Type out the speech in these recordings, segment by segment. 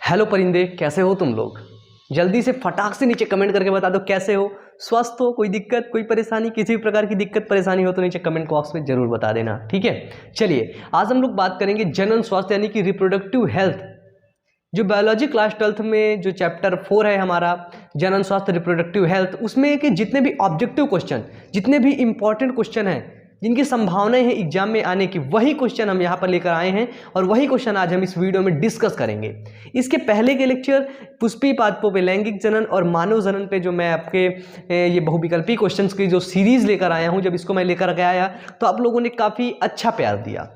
Hello परिंदे, कैसे हो तुम लोग? जल्दी से फटाक से नीचे कमेंट करके बता दो कैसे हो, स्वस्थ हो, कोई दिक्कत, कोई परेशानी, किसी भी प्रकार की दिक्कत परेशानी हो तो नीचे कमेंट बॉक्स में जरूर बता देना, ठीक है। चलिए आज हम लोग बात करेंगे जनन स्वास्थ्य यानी कि रिप्रोडक्टिव हेल्थ। जो बायोलॉजी क्लास 12th में जो चैप्टर 4 है हमारा जनन स्वास्थ्य रिप्रोडक्टिव हेल्थ, उसमें कि जितने भी ऑब्जेक्टिव क्वेश्चन, जितने भी इंपॉर्टेंट क्वेश्चन हैं, जिनकी संभावनाएं हैं एग्जाम में आने की, वही क्वेश्चन हम यहाँ पर लेकर आए हैं और वही क्वेश्चन आज हम इस वीडियो में डिस्कस करेंगे। इसके पहले के लेक्चर पुष्पी पादपों पे, लैंगिक जनन और मानव जनन पे जो मैं आपके ये बहुविकल्पी क्वेश्चंस की जो सीरीज लेकर आया हूँ, जब इसको मैं लेकर के आया तो आप लोगों ने काफ़ी अच्छा प्यार दिया,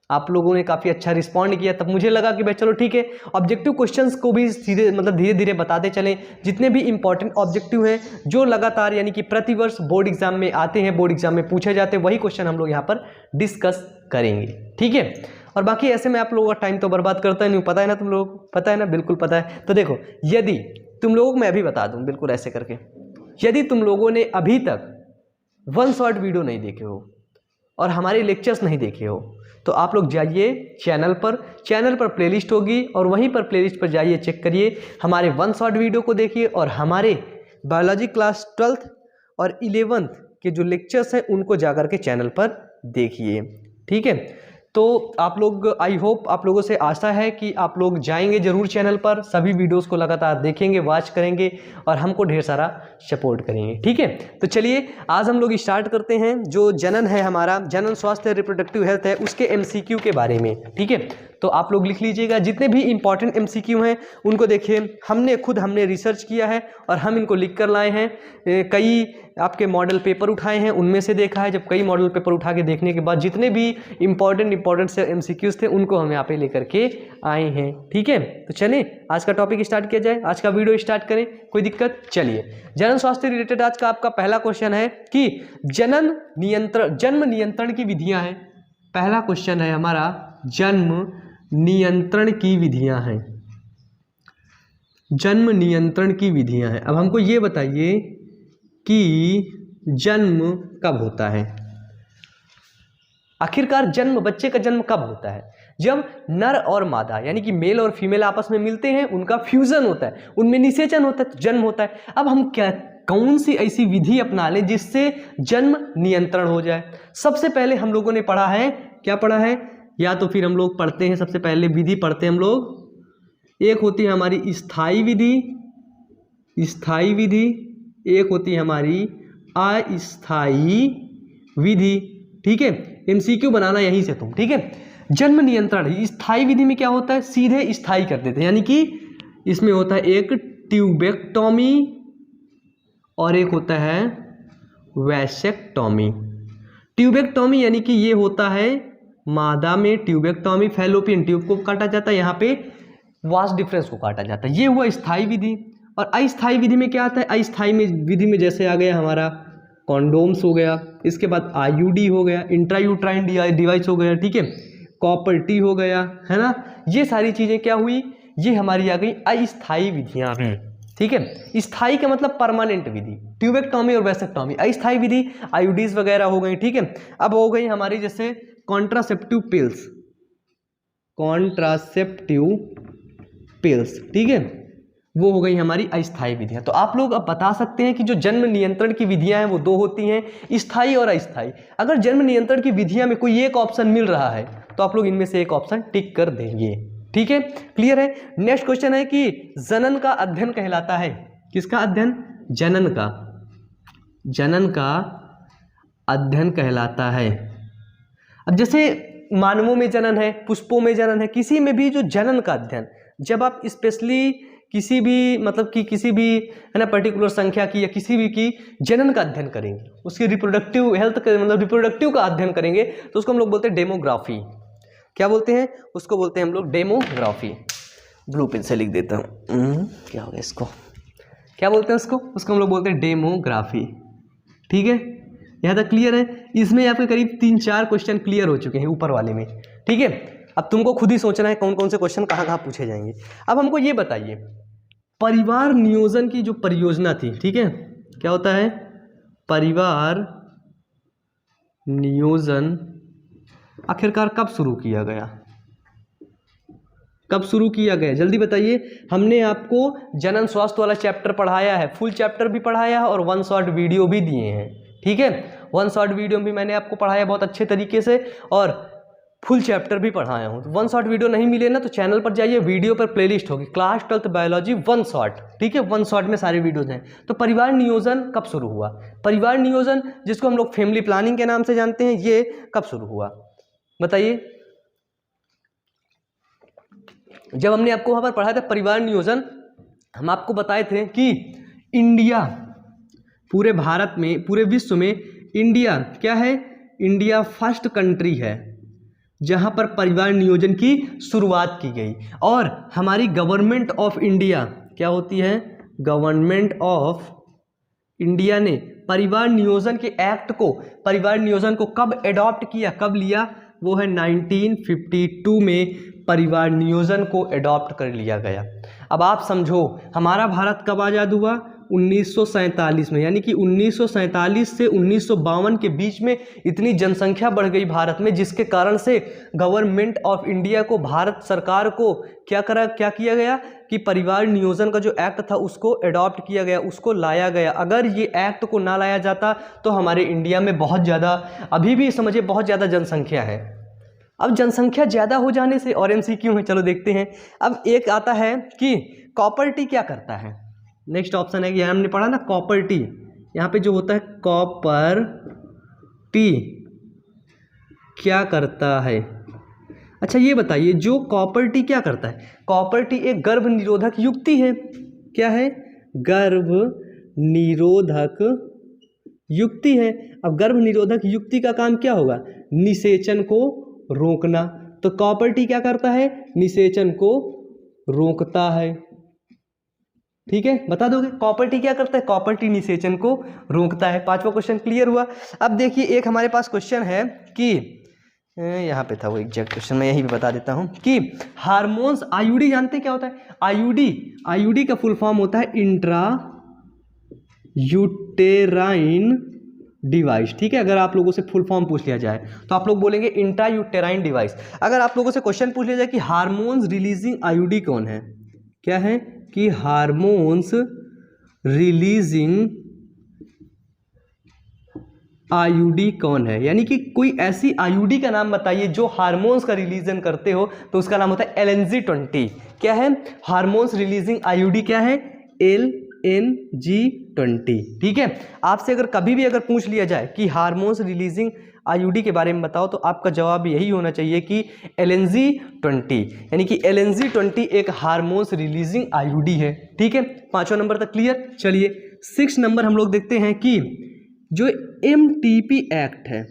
आप लोगों ने काफ़ी अच्छा रिस्पॉन्ड किया। तब मुझे लगा कि भाई चलो ठीक है, ऑब्जेक्टिव क्वेश्चंस को भी सीधे मतलब धीरे धीरे बताते चलें। जितने भी इंपॉर्टेंट ऑब्जेक्टिव हैं जो लगातार यानी कि प्रतिवर्ष बोर्ड एग्जाम में आते हैं, बोर्ड एग्जाम में पूछे जाते हैं, वही क्वेश्चन हम लोग यहाँ पर डिस्कस करेंगे, ठीक है। और बाकी ऐसे में आप लोगों का टाइम तो बर्बाद करता ही नहीं, पता है ना तुम लोग, पता है ना, बिल्कुल पता है। तो देखो, यदि तुम लोगों को मैं अभी बता दूँ बिल्कुल ऐसे करके, यदि तुम लोगों ने अभी तक वन शॉट वीडियो नहीं देखे हो और हमारे लेक्चर्स नहीं देखे हो तो आप लोग जाइए चैनल पर प्लेलिस्ट होगी और वहीं पर प्लेलिस्ट पर जाइए, चेक करिए, हमारे वन शॉट वीडियो को देखिए और हमारे बायोलॉजी क्लास 12th और 11th के जो लेक्चर्स हैं उनको जाकर के चैनल पर देखिए, ठीक है। तो आप लोग, आई होप आप लोगों से आशा है कि आप लोग जाएंगे जरूर चैनल पर, सभी वीडियोस को लगातार देखेंगे, वॉच करेंगे और हमको ढेर सारा सपोर्ट करेंगे, ठीक है। तो चलिए आज हम लोग स्टार्ट करते हैं। जो जनन है हमारा, जनन स्वास्थ्य रिप्रोडक्टिव हेल्थ है, उसके एमसीक्यू के बारे में, ठीक है। तो आप लोग लिख लीजिएगा, जितने भी इंपॉर्टेंट एमसीक्यू हैं उनको देखिए, हमने रिसर्च किया है और हम इनको लिख कर लाए हैं। कई आपके मॉडल पेपर उठाए हैं, उनमें से देखा है, जब कई मॉडल पेपर उठा के देखने के बाद जितने भी इंपॉर्टेंट से एमसीक्यूज थे उनको हम यहाँ पे लेकर के आए हैं, ठीक है। तो चलिए आज का टॉपिक स्टार्ट किया जाए, आज का वीडियो स्टार्ट करें, कोई दिक्कत? चलिए, जनन स्वास्थ्य रिलेटेड आज का आपका पहला क्वेश्चन है कि जन्म नियंत्रण की विधियां हैं। पहला क्वेश्चन है हमारा, जन्म नियंत्रण की विधियां हैं, जन्म नियंत्रण की विधियां हैं। अब हमको ये बताइए कि जन्म कब होता है? आखिरकार बच्चे का जन्म कब होता है? जब नर और मादा यानी कि मेल और फीमेल आपस में मिलते हैं, उनका फ्यूजन होता है, उनमें निषेचन होता है तो जन्म होता है। अब हम कौन सी ऐसी विधि अपना लें जिससे जन्म नियंत्रण हो जाए? सबसे पहले हम लोगों ने पढ़ा है, क्या पढ़ा है, या तो फिर हम लोग पढ़ते हैं, सबसे पहले विधि पढ़ते हैं हम लोग। एक होती है हमारी स्थायी विधि, एक होती है हमारी अस्थायी विधि, ठीक है। एमसीक्यू बनाना यहीं से तुम, ठीक है। जन्म नियंत्रण स्थायी विधि में क्या होता है, सीधे स्थायी कर देते हैं, यानी कि इसमें होता है एक ट्यूबेक्टॉमी और एक होता है वैसेक्टॉमी। ट्यूबेक्टॉमी यानी कि ये होता है मादा में ट्यूबेक्टॉमी, फैलोपियन ट्यूब को काटा जाता है, यहाँ पे वास डिफरेंस को काटा जाता है, ये हुआ स्थायी विधि। और अस्थायी विधि में क्या आता है? अस्थायी विधि में जैसे आ गया हमारा कॉन्डोम्स हो गया, इसके बाद आईयूडी हो गया, इंट्रायूट्राइन डिवाइस हो गया, ठीक है, कॉपर टी हो गया, है ना। ये सारी चीजें क्या हुई, ये हमारी आ गई अस्थायी विधियां, ठीक है। स्थायी का मतलब परमानेंट विधि, ट्यूबेक्टॉमी और वैसेक्टॉमी। अस्थायी विधि आईयूडीज वगैरह हो गई, ठीक है। अब हो गई हमारी जैसे कॉन्ट्रासेप्टिव पिल्स, ठीक है, वो हो गई हमारी अस्थायी विधियां। तो आप लोग अब बता सकते हैं कि जो जन्म नियंत्रण की विधियां हैं वो दो होती हैं, स्थायी और अस्थायी। अगर जन्म नियंत्रण की विधियां में कोई एक ऑप्शन मिल रहा है तो आप लोग इनमें से एक ऑप्शन टिक कर देंगे, ठीक है, क्लियर है। नेक्स्ट क्वेश्चन है कि जनन का अध्ययन कहलाता है, किसका अध्ययन? जनन का अध्ययन कहलाता है। अब जैसे मानवों में जनन है, पुष्पों में जनन है, किसी में भी जो जनन का अध्ययन, जब आप स्पेशली किसी भी मतलब कि किसी भी है ना पर्टिकुलर संख्या की या किसी भी की जनन का अध्ययन करेंगे, उसकी रिप्रोडक्टिव हेल्थ मतलब रिप्रोडक्टिव का अध्ययन करेंगे तो उसको हम लोग बोलते हैं डेमोग्राफी। क्या बोलते हैं उसको? बोलते हैं हम लोग डेमोग्राफी। ब्लू पेन से लिख देता हूँ, क्या हो गया इसको, क्या बोलते हैं उसको हम लोग बोलते हैं डेमोग्राफी, ठीक है। यहाँ तक क्लियर है? इसमें आपके करीब 3-4 क्वेश्चन क्लियर हो चुके हैं ऊपर वाले में, ठीक है। अब तुमको खुद ही सोचना है कौन कौन से क्वेश्चन कहाँ पूछे जाएंगे। अब हमको ये बताइए, परिवार नियोजन की जो परियोजना थी, ठीक है, क्या होता है? परिवार नियोजन आखिरकार कब शुरू किया गया? कब शुरू किया गया, जल्दी बताइए। हमने आपको जनन स्वास्थ्य वाला चैप्टर पढ़ाया है, फुल चैप्टर भी पढ़ाया है और 1 शॉर्ट वीडियो भी दिए हैं, ठीक है। 1 शॉर्ट वीडियो भी मैंने आपको पढ़ाया बहुत अच्छे तरीके से और फुल चैप्टर भी पढ़ाया हूँ। तो 1 शॉर्ट वीडियो नहीं मिले ना तो चैनल पर जाइए, वीडियो पर प्लेलिस्ट होगी क्लास 12th बायोलॉजी 1 शॉर्ट, ठीक है। 1 शॉर्ट में सारे वीडियोज हैं। तो परिवार नियोजन कब शुरू हुआ, परिवार नियोजन जिसको हम लोग फैमिली प्लानिंग के नाम से जानते हैं, ये कब शुरू हुआ बताइए। जब हमने आपको वहां पर पढ़ा था परिवार नियोजन, हम आपको बताए थे कि इंडिया, पूरे भारत में, पूरे विश्व में इंडिया क्या है, इंडिया फर्स्ट कंट्री है जहां पर परिवार नियोजन की शुरुआत की गई। और हमारी गवर्नमेंट ऑफ इंडिया क्या होती है, गवर्नमेंट ऑफ इंडिया ने परिवार नियोजन के एक्ट को, परिवार नियोजन को कब एडॉप्ट किया, कब लिया, वो है 1952 में परिवार नियोजन को एडॉप्ट कर लिया गया। अब आप समझो हमारा भारत कब आज़ाद हुआ, 1947 में, यानी कि 1947 से 1952 के बीच में इतनी जनसंख्या बढ़ गई भारत में, जिसके कारण से गवर्नमेंट ऑफ इंडिया को, भारत सरकार को क्या किया गया कि परिवार नियोजन का जो एक्ट था उसको एडॉप्ट किया गया, उसको लाया गया। अगर ये एक्ट को ना लाया जाता तो हमारे इंडिया में बहुत ज़्यादा, अभी भी समझिए बहुत ज़्यादा जनसंख्या है। अब जनसंख्या ज़्यादा हो जाने से, और MCQ है, चलो देखते हैं। अब एक आता है कि कॉपर्टी क्या करता है, नेक्स्ट ऑप्शन है कि हमने पढ़ा ना कॉपर्टी, यहाँ पे जो होता है कॉपर्टी क्या करता है। अच्छा ये बताइए जो कॉपर्टी क्या करता है, कॉपर्टी एक गर्भ निरोधक युक्ति है, क्या है, गर्भ निरोधक युक्ति है। अब गर्भ निरोधक युक्ति का काम क्या होगा, निषेचन को रोकना। तो कॉपर्टी क्या करता है, निषेचन को रोकता है, ठीक है, बता दोगे कॉपर्टी क्या करता है, कॉपर्टी निषेचन को रोकता है। 5वां क्वेश्चन क्लियर हुआ। अब देखिए एक हमारे पास क्वेश्चन है कि यहाँ पे था वो एग्जैक्ट क्वेश्चन, मैं यहीं पे बता देता हूँ कि हार्मोन्स, आईयूडी जानते क्या होता है, आईयूडी का फुल फॉर्म होता है इंट्रा यूटेराइन डिवाइस, ठीक है। अगर आप लोगों से फुल फॉर्म पूछ लिया जाए तो आप लोग बोलेंगे इंट्रा यूटेराइन डिवाइस। अगर आप लोगों से क्वेश्चन पूछ लिया जाए कि हार्मोन्स रिलीजिंग आईयूडी कौन है, क्या है कि हार्मोन्स रिलीजिंग आईयूडी कौन है, यानी कि कोई ऐसी आईयूडी का नाम बताइए जो हार्मोन्स का रिलीजन करते हो, तो उसका नाम होता है LNG20। क्या है, हार्मोन्स रिलीजिंग आईयूडी क्या है, LNG20, ठीक है। आपसे अगर कभी भी अगर पूछ लिया जाए कि हार्मोन्स रिलीजिंग आईयूडी के बारे में बताओ तो आपका जवाब यही होना चाहिए कि LNG20, यानी कि LNG20 एक हार्मोन्स रिलीजिंग आईयूडी है, ठीक है। 5वां नंबर तक क्लियर। चलिए 6 नंबर हम लोग देखते हैं कि जो MTP एक्ट है,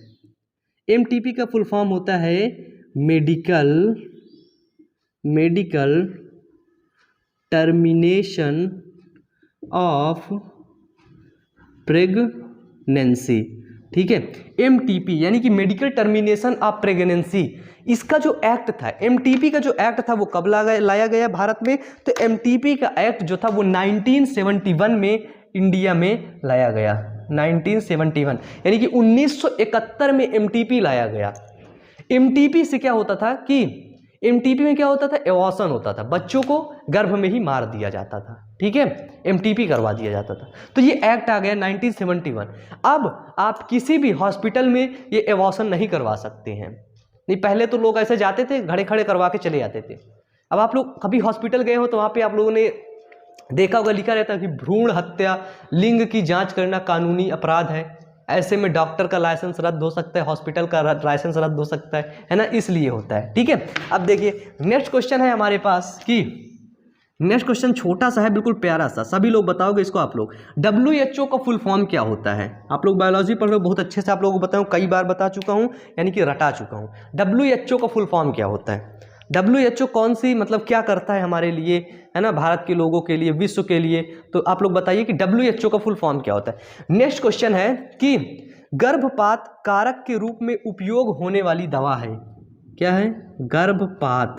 MTP का फुल फॉर्म होता है मेडिकल टर्मिनेशन ऑफ प्रेगनेंसी, ठीक है। MTP यानी कि मेडिकल टर्मिनेशन ऑफ प्रेगनेंसी, इसका जो एक्ट था, MTP का जो एक्ट था वो कब लाया गया भारत में, तो MTP का एक्ट जो था वो 1971 में इंडिया में लाया गया, 1971, यानी कि 1971 में MTP लाया गया। MTP से क्या होता था कि MTP में क्या होता था, एवॉर्शन होता था, बच्चों को गर्भ में ही मार दिया जाता था, ठीक है, MTP करवा दिया जाता था। तो ये एक्ट आ गया 1971। अब आप किसी भी हॉस्पिटल में ये एवॉर्शन नहीं करवा सकते हैं, नहीं, पहले तो लोग ऐसे जाते थे घड़े खड़े करवा के चले जाते थे। अब आप लोग कभी हॉस्पिटल गए हो तो वहाँ पे आप लोगों ने देखा होगा लिखा रहता है कि भ्रूण हत्या, लिंग की जांच करना कानूनी अपराध है, ऐसे में डॉक्टर का लाइसेंस रद्द हो सकता है, हॉस्पिटल का लाइसेंस रद्द हो सकता है ना, इसलिए होता है, ठीक है। अब देखिए नेक्स्ट क्वेश्चन है हमारे पास कि नेक्स्ट क्वेश्चन छोटा सा है, बिल्कुल प्यारा सा, सभी लोग बताओगे इसको आप लोग। WHO का फुल फॉर्म क्या होता है, आप लोग बायोलॉजी पढ़ रहे हो, बहुत अच्छे से आप लोगों को बताऊँ, कई बार बता चुका हूँ, यानी कि रटा चुका हूँ। WHO का फुल फॉर्म क्या होता है, WHO कौन सी, मतलब क्या करता है हमारे लिए, है ना, भारत के लोगों के लिए, विश्व के लिए, तो आप लोग बताइए कि WHO का फुल फॉर्म क्या होता है। नेक्स्ट क्वेश्चन है कि गर्भपात कारक के रूप में उपयोग होने वाली दवा है, क्या है, गर्भपात,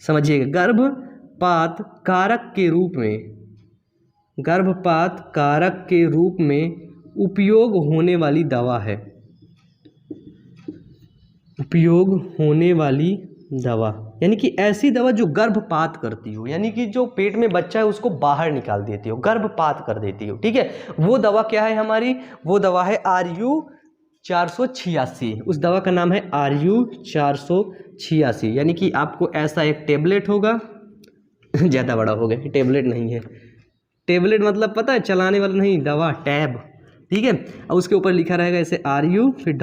समझिएगा, गर्भपात कारक के रूप में, गर्भपात कारक के रूप में उपयोग होने वाली दवा है, उपयोग होने वाली दवा, यानी कि ऐसी दवा जो गर्भपात करती हो, यानी कि जो पेट में बच्चा है उसको बाहर निकाल देती हो, गर्भपात कर देती हो, ठीक है। वो दवा क्या है हमारी, वो दवा है RU-486। उस दवा का नाम है RU-486, यानी कि आपको ऐसा एक टेबलेट होगा ज़्यादा बड़ा हो गया, टेबलेट नहीं है, टेबलेट मतलब पता है चलाने वाला नहीं, दवा टैब, ठीक है। और उसके ऊपर लिखा रहेगा ऐसे RU फिर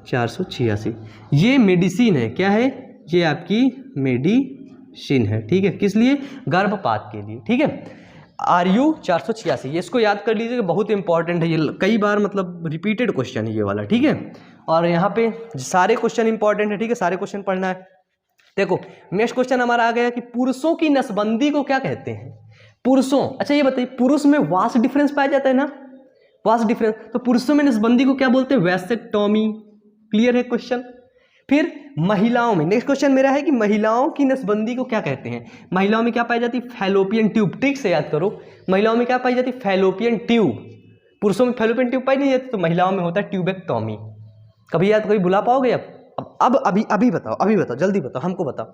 .486। ये मेडिसिन है, क्या है, ये आपकी मेडिसिन है, ठीक है। किस लिए, गर्भपात के लिए, ठीक है। RU-486, ये इसको याद कर लीजिए, बहुत इंपॉर्टेंट है, ये कई बार मतलब रिपीटेड क्वेश्चन है ये वाला, ठीक है। और यहाँ पे सारे क्वेश्चन इंपॉर्टेंट है, ठीक है, सारे क्वेश्चन पढ़ना है। देखो नेक्स्ट क्वेश्चन हमारा आ गया कि पुरुषों की नसबंदी को क्या कहते हैं। पुरुषों, अच्छा ये बताइए, पुरुष में वास्ट डिफरेंस पाया जाता है ना, वास्ट डिफरेंस, तो पुरुषों में नसबंदी को क्या बोलते हैं, वैसेक्टोमी। क्लियर है क्वेश्चन। फिर महिलाओं में, नेक्स्ट क्वेश्चन मेरा है कि महिलाओं की नसबंदी को क्या कहते हैं। महिलाओं में क्या पाई जाती है, फैलोपियन ट्यूब, ठीक से याद करो, महिलाओं में क्या पाई जाती है, फैलोपियन ट्यूब। पुरुषों में फैलोपियन ट्यूब पाई नहीं जाती, तो महिलाओं में होता है ट्यूबेक्टोमी। कभी याद, कभी भुला पाओगे अब अभी बताओ, अभी बताओ, जल्दी बताओ, हमको बताओ,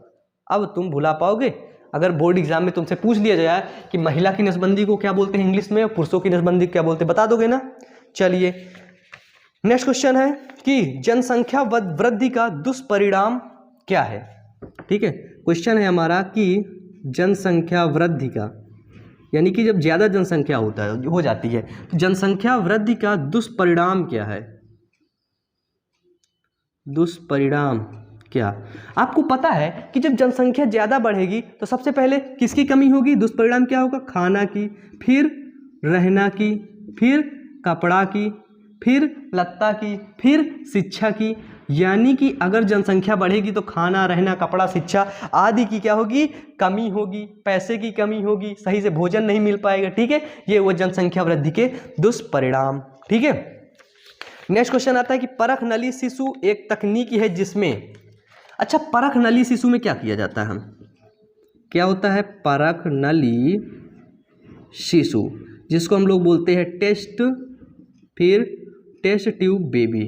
अब तुम भुला पाओगे। अगर बोर्ड एग्जाम में तुमसे पूछ लिया जाए कि महिला की नसबंदी को क्या बोलते हैं इंग्लिश में, और पुरुषों की नसबंदी को क्या बोलते हैं, बता दोगे ना। चलिए नेक्स्ट क्वेश्चन है कि जनसंख्या वृद्धि का दुष्परिणाम क्या है, ठीक है। क्वेश्चन है हमारा कि जनसंख्या वृद्धि का, यानी कि जब ज्यादा जनसंख्या हो जाती है, तो जनसंख्या वृद्धि का दुष्परिणाम क्या है, दुष्परिणाम क्या। आपको पता है कि जब जनसंख्या ज्यादा बढ़ेगी तो सबसे पहले किसकी कमी होगी, दुष्परिणाम क्या होगा, खाना की, फिर रहना की, फिर कपड़ा की, फिर लत्ता की, फिर शिक्षा की। यानी कि अगर जनसंख्या बढ़ेगी तो खाना, रहना, कपड़ा, शिक्षा आदि की क्या होगी, कमी होगी, पैसे की कमी होगी, सही से भोजन नहीं मिल पाएगा, ठीक है। ये वो जनसंख्या वृद्धि के दुष्परिणाम, ठीक है। नेक्स्ट क्वेश्चन आता है कि परख नली शिशु एक तकनीकी है जिसमें, अच्छा परख नली शिशु में क्या किया जाता है, क्या होता है परख नली शिशु, जिसको हम लोग बोलते हैं टेस्ट, फिर टेस्ट ट्यूब बेबी।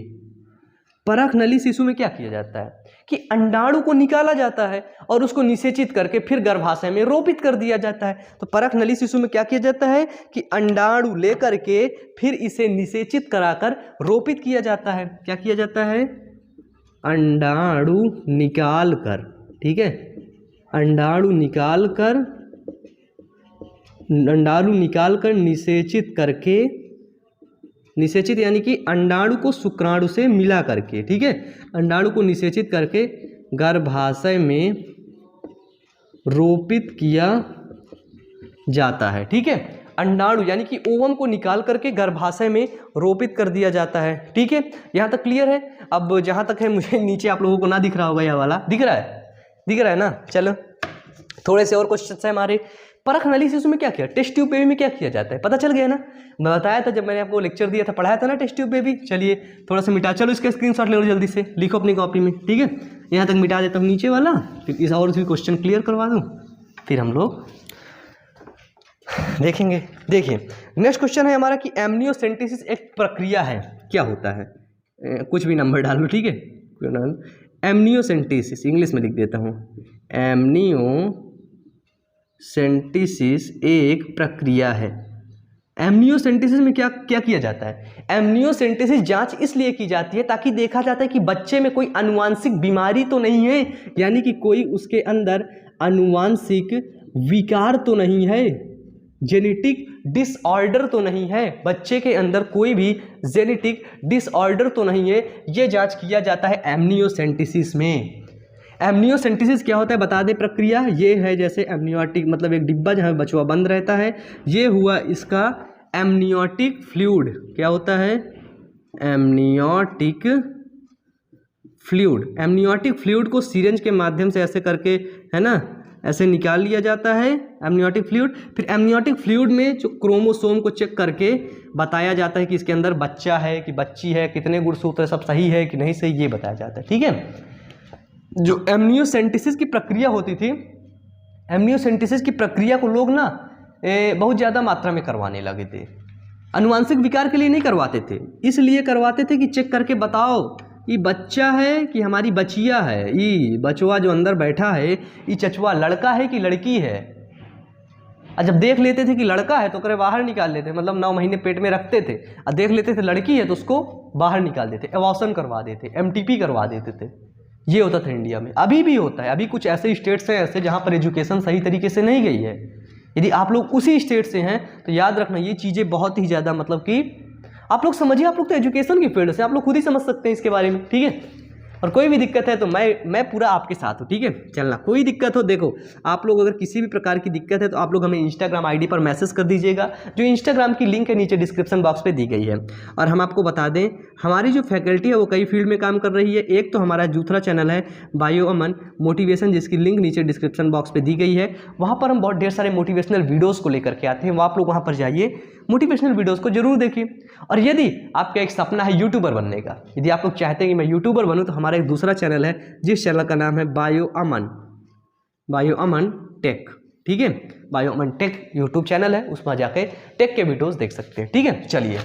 परख नली शिशु में क्या किया जाता है कि अंडाणु को निकाला जाता है और उसको निषेचित करके फिर गर्भाशय में रोपित कर दिया जाता है। तो परख नली शिशु में क्या किया जाता है कि अंडाणु लेकर के फिर इसे निषेचित कराकर रोपित किया जाता है। क्या किया जाता है, अंडाणु निकाल कर, ठीक है, अंडाणु निकाल कर निषेचित करके, निषेचित यानी कि अंडाणु को शुक्राणु से मिला करके, ठीक है, अंडाणु को निषेचित करके गर्भाशय में रोपित किया जाता है, ठीक है। अंडाणु यानी कि ओवम को निकाल करके गर्भाशय में रोपित कर दिया जाता है, ठीक है। यहाँ तक क्लियर है। अब जहाँ तक है, मुझे नीचे आप लोगों को ना दिख रहा होगा, यह वाला दिख रहा है ना। चलो थोड़े से और क्वेश्चन है हमारे। परख नली शिशु में क्या किया, टेस्ट ट्यूब बेबी में क्या किया जाता है, पता चल गया ना, मैं बताया था जब मैंने आपको लेक्चर दिया था, पढ़ाया था ना टेस्ट ट्यूब बेबी। चलिए थोड़ा सा मिटा, चलो इसका स्क्रीनशॉट ले लो, जल्दी से लिखो अपनी कॉपी में, ठीक है। यहाँ तक मिटा देता हूँ नीचे वाला, फिर इस और भी क्वेश्चन क्लियर करवा दूँ, फिर हम लोग देखेंगे। देखिए नेक्स्ट क्वेश्चन है हमारा कि एमनियोसेंटेसिस एक प्रक्रिया है, क्या होता है, कुछ भी नंबर डालो, ठीक है। एमनियोसेंटेसिस इंग्लिश में लिख देता हूँ, एमनियोसेंटेसिस एक प्रक्रिया है। एमनियोसेंटेसिस में क्या क्या किया जाता है, एमनियोसेंटेसिस जांच इसलिए की जाती है ताकि देखा जाता है कि बच्चे में कोई आनुवांशिक बीमारी तो नहीं है, यानी कि कोई उसके अंदर आनुवांशिक विकार तो नहीं है, जेनेटिक डिसऑर्डर तो नहीं है, बच्चे के अंदर कोई भी जेनेटिक डिसऑर्डर तो नहीं है। ये जांच किया जाता है एमनियोसेंटेसिस में। एमनियोसेंटेसिस क्या होता है बता दे प्रक्रिया, ये है जैसे एमनियोटिक मतलब एक डिब्बा जहाँ बचवा बंद रहता है, ये हुआ इसका एमनियोटिक फ्लूइड। क्या होता है, एमनियोटिक फ्लूइड। एमनियोटिक फ्लूइड को सिरिंज के माध्यम से ऐसे करके, है ना, ऐसे निकाल लिया जाता है एमनियोटिक फ्लूइड। फिर एमनियोटिक फ्लूइड में जो क्रोमोसोम को चेक करके बताया जाता है कि इसके अंदर बच्चा है कि बच्ची है, कितने गुणसूत्र सब सही है कि नहीं सही, ये बताया जाता है, ठीक है। जो एमनियोसेंटेसिस की प्रक्रिया होती थी, एमनियोसेंटेसिस की प्रक्रिया को लोग ना बहुत ज़्यादा मात्रा में करवाने लगे थे। आनुवांशिक विकार के लिए नहीं करवाते थे, इसलिए करवाते थे कि चेक करके बताओ ये बच्चा है कि हमारी बचिया है, ये बचवा जो अंदर बैठा है ये चचवा लड़का है कि लड़की है। और जब देख लेते थे कि लड़का है तो करे बाहर निकाल लेते, मतलब 9 महीने पेट में रखते थे, और देख लेते थे लड़की है तो उसको बाहर निकाल देते, एबॉर्शन करवा देते, MTP करवा देते थे। ये होता था इंडिया में, अभी भी होता है। अभी कुछ ऐसे स्टेट्स हैं ऐसे जहाँ पर एजुकेशन सही तरीके से नहीं गई है। यदि आप लोग उसी स्टेट से हैं तो याद रखना ये चीज़ें बहुत ही ज़्यादा, मतलब कि आप लोग समझिए, आप लोग तो एजुकेशन की फील्ड से, आप लोग खुद ही समझ सकते हैं इसके बारे में, ठीक है। और कोई भी दिक्कत है तो मैं पूरा आपके साथ हूँ, ठीक है। चलना, कोई दिक्कत हो, देखो आप लोग अगर किसी भी प्रकार की दिक्कत है तो आप लोग हमें इंस्टाग्राम आईडी पर मैसेज कर दीजिएगा, जो इंस्टाग्राम की लिंक है नीचे डिस्क्रिप्शन बॉक्स पे दी गई है। और हम आपको बता दें हमारी जो फैकल्टी है वो कई फील्ड में काम कर रही है। एक तो हमारा जूथरा चैनल है बायो अमन मोटिवेशन, जिसकी लिंक नीचे डिस्क्रिप्शन बॉक्स पे दी गई है। वहाँ पर हम बहुत ढेर सारे मोटिवेशनल वीडियोज़ को लेकर के आते हैं, वो आप लोग वहाँ पर जाइए, मोटिवेशनल वीडियोज़ को जरूर देखिए। और यदि आपका एक सपना है यूट्यूबर बनने का, यदि आप लोग चाहते हैं कि मैं यूट्यूबर बनूं, तो हमारा एक दूसरा चैनल है जिस चैनल का नाम है बायो अमन टेक, ठीक है। बायो अमन टेक यूट्यूब चैनल है, उसमें जाके टेक के वीडियोस देख सकते हैं, ठीक है। चलिए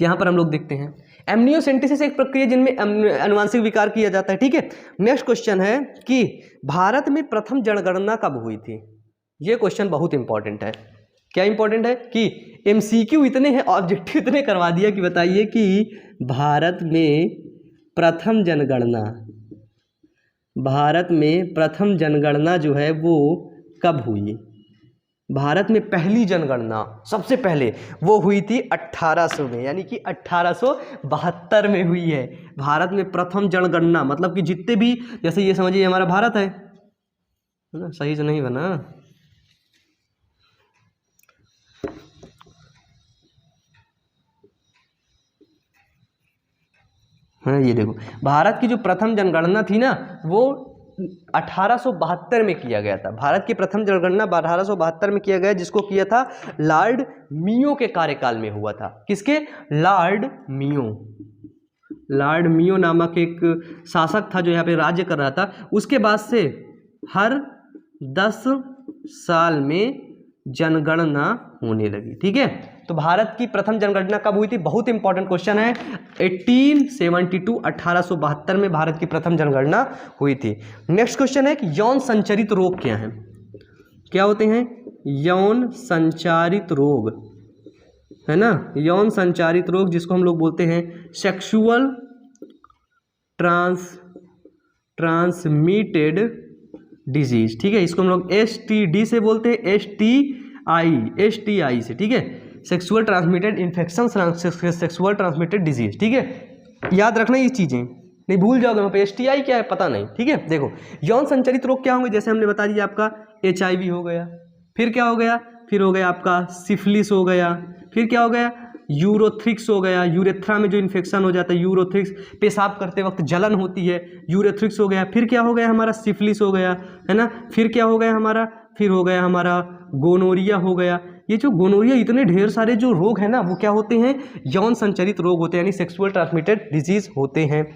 यहाँ पर हम लोग देखते हैं एमनियोसेंटेसिस एक प्रक्रिया जिनमें अनुवांशिक विकार किया जाता है, ठीक है। नेक्स्ट क्वेश्चन है कि भारत में प्रथम जनगणना कब हुई थी। ये क्वेश्चन बहुत इंपॉर्टेंट है। क्या इंपॉर्टेंट है कि MCQ इतने हैं, ऑब्जेक्टिव इतने करवा दिया कि बताइए कि भारत में प्रथम जनगणना जो है वो कब हुई। भारत में पहली जनगणना सबसे पहले वो हुई थी 1800 में, यानी कि 1872 में हुई है। भारत में प्रथम जनगणना, मतलब कि जितने भी, जैसे ये समझिए हमारा भारत है ना, सही से नहीं बना, हाँ ये देखो, भारत की जो प्रथम जनगणना थी ना वो 1872 में किया गया था। भारत की प्रथम जनगणना 1872 में किया गया, जिसको किया था लॉर्ड मियो के कार्यकाल में हुआ था। किसके? लॉर्ड मियो नामक एक शासक था जो यहाँ पे राज्य कर रहा था। उसके बाद से हर 10 साल में जनगणना होने लगी, ठीक है। तो भारत की प्रथम जनगणना कब हुई थी, बहुत इंपॉर्टेंट क्वेश्चन है। 1872 में भारत की प्रथम जनगणना हुई थी। नेक्स्ट क्वेश्चन है कि यौन संचारित रोग क्या है। क्या होते हैं यौन संचारित रोग, है ना। यौन संचारित रोग जिसको हम लोग बोलते हैं सेक्सुअल ट्रांसमिटेड डिजीज, ठीक है। इसको हम लोग STD से बोलते हैं, STI से, ठीक है। Sexual transmitted infection, sexual transmitted disease, ठीक है। याद रखना ये चीज़ें, नहीं भूल जाओगे वहाँ पे STI क्या है पता नहीं, ठीक है। देखो यौन संचारित रोग क्या होंगे, जैसे हमने बता दिया आपका HIV हो गया, फिर क्या हो गया, फिर हो गया आपका सिफिलिस हो गया, फिर क्या हो गया यूरोथ्रिक्स हो गया, यूरेथ्रा में जो इन्फेक्शन हो जाता है यूरोथ्रिक्स, पेशाब करते वक्त जलन होती है यूरेथ्रिक्स हो गया, फिर क्या हो गया हमारा सिफिलिस हो गया, है ना। फिर क्या हो गया हमारा, फिर हो गया हमारा गोनोरिया हो गया। ये जो गोनोरिया, इतने ढेर सारे जो रोग हैं ना वो क्या होते हैं, यौन संचारित रोग होते हैं, यानी सेक्सुअल ट्रांसमिटेड डिजीज होते हैं।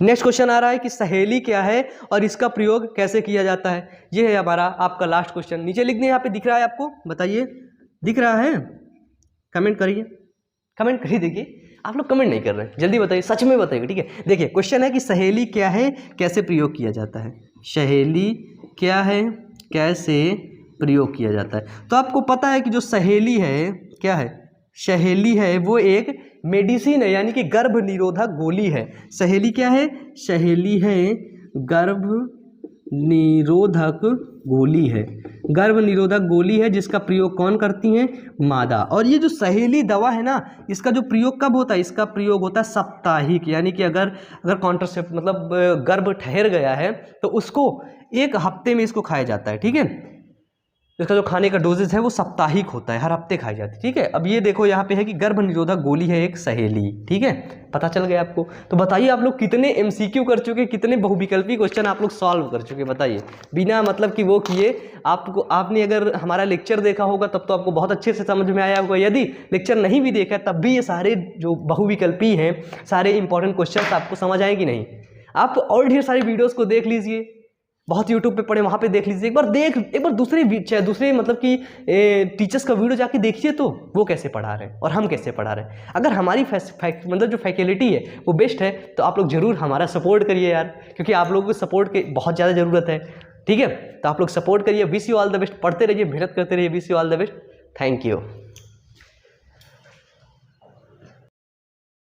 नेक्स्ट क्वेश्चन आ रहा है कि सहेली क्या है और इसका प्रयोग कैसे किया जाता है। ये है हमारा आपका लास्ट क्वेश्चन। नीचे लिख दें, यहाँ पे दिख रहा है आपको, बताइए दिख रहा है, कमेंट करिए, कमेंट करिए। देखिए आप लोग कमेंट नहीं कर रहे हैं, जल्दी बताइए, सच में बताइएगा, ठीक है। देखिए क्वेश्चन है कि सहेली क्या है, कैसे प्रयोग किया जाता है। सहेली क्या है, कैसे प्रयोग किया जाता है। तो आपको पता है कि जो सहेली है, क्या है, सहेली है वो एक मेडिसिन है, यानी कि गर्भ निरोधक गोली है। सहेली क्या है, सहेली है गर्भ निरोधक गोली है, गर्भ निरोधक गोली है, जिसका प्रयोग कौन करती हैं, मादा। और ये जो सहेली दवा है ना, इसका जो प्रयोग कब होता है, इसका प्रयोग होता है साप्ताहिक, यानी कि अगर कॉन्ट्रासेप्ट मतलब गर्भ ठहर गया है तो उसको 1 हफ्ते में इसको खाया जाता है, ठीक है। इसका जो खाने का डोजेज है वो साप्ताहिक होता है, हर हफ्ते खाई जाती है, ठीक है। अब ये देखो यहाँ पे है कि गर्भ निरोधक गोली है एक सहेली, ठीक है, पता चल गया आपको। तो बताइए आप लोग कितने MCQ कर चुके, कितने बहुविकल्पी क्वेश्चन आप लोग सॉल्व कर चुके, बताइए बिना मतलब कि वो किए। आपने अगर हमारा लेक्चर देखा होगा तब तो आपको बहुत अच्छे से समझ में आया होगा। यदि लेक्चर नहीं भी देखा तब भी ये सारे जो बहुविकल्पी हैं, सारे इंपॉर्टेंट क्वेश्चन आपको समझ आए कि नहीं। आप और ढेर सारी वीडियोज़ को देख लीजिए, बहुत यूट्यूब पे पढ़े, वहाँ पे देख लीजिए, एक बार दूसरे मतलब कि टीचर्स का वीडियो जाके देखिए तो वो कैसे पढ़ा रहे हैं और हम कैसे पढ़ा रहे हैं। अगर हमारी मतलब जो फैकल्टी है वो बेस्ट है तो आप लोग ज़रूर हमारा सपोर्ट करिए यार, क्योंकि आप लोगों को सपोर्ट की बहुत ज़्यादा ज़रूरत है। ठीक है, तो आप लोग सपोर्ट करिए। Wish you all the best, पढ़ते रहिए, मेहनत करते रहिए। Wish you all the best, thank you.